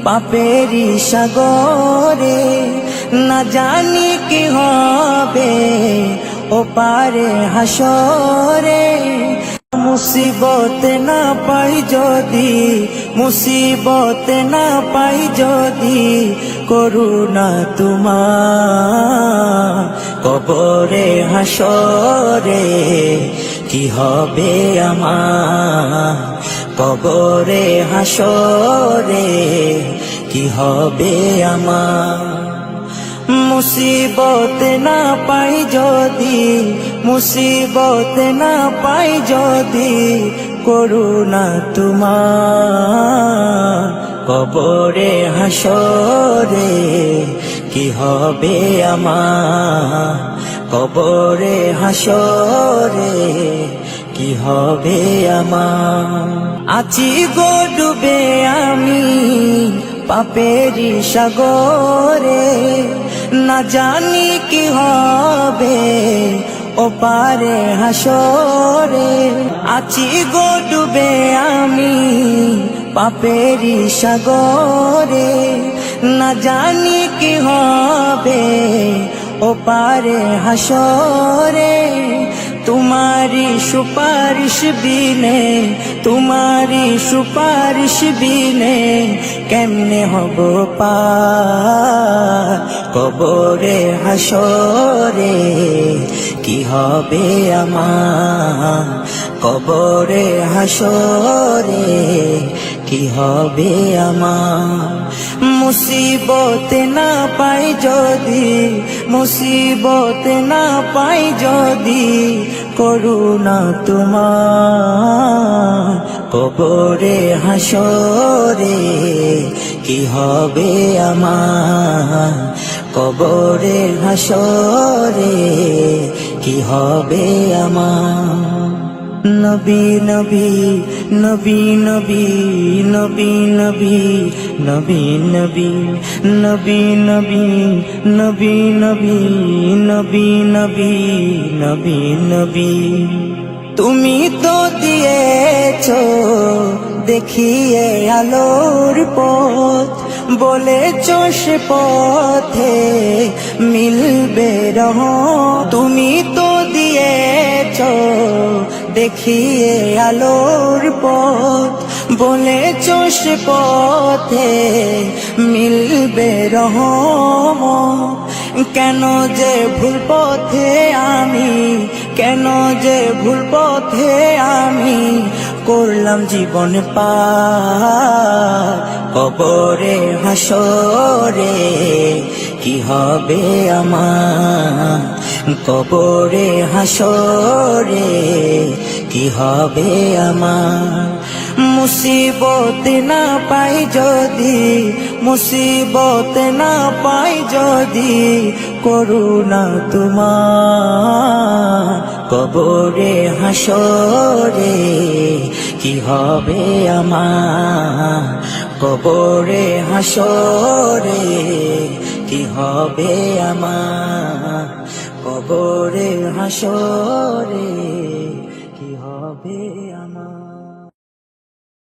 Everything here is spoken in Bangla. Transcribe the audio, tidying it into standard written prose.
পাপেরই সাগরে, না জানি কি হবে ও পারে হাসরে। মুসিবত না পাই যদি, মুসিবত না পাই যদি, করুণা তোমার কবরে হাসরে কি হবে আমার, কবরে হাসরে কি হবে আমার। মুসিবত না পাই যদি, মুসিবত না পাই যদি, করুণা তোমার কবরে হাসরে কি হবে আমার, কবরে হাসরে কি হবে আমার। আছি গো ডুবে আমি পাপেরই সাগরে, না জানি কি হবে ও পারে হাসরে। আছি গো ডুবে আমি পাপেরই সাগরে, না জানি কি হবে ও পারে হাসরে। तुम्हारी सुपारिश बिने, तुम्हारी सुपारिश बिने केमने हबो पार कबरे हासरे কি হবে আমার, কবরে হাসরে কি হবে আমার। মুসিবত না পাই যদি, মুসিবত না পাই যদি, করুণা তোমার কবরে হাসরে কি হবে আমার, কবরে হাসরে কি হবে আমার। নবী নবী নবী নবী নবী নবী নবী নবী নবী নবী নবী নবী নবী নবী নবী নবী। তুমি তো দিয়েছো দেখিয়ে আলোর পথ, বলেছো সে পথে মিলবে রহমত। তুমি তো দিয়েছো দেখিয়ে আলোর পথ, বলেছো সে পথে মিলবে রহমত। কেন যে ভুল পথে আমি, কেন যে ভুল পথে আমি করলাম জীবন পার কবরে হাসরে কি হবে আমার, কবরে হাসরে কি হবে আমার। মুসিবত না পাই যদি, মুসিবত না পাই যদি, করুণা তোমার কবরে হাসরে কি হবে আমার, কবরে হাসরে কি হবে আমার, কবরে হাসরে কি হবে আমার।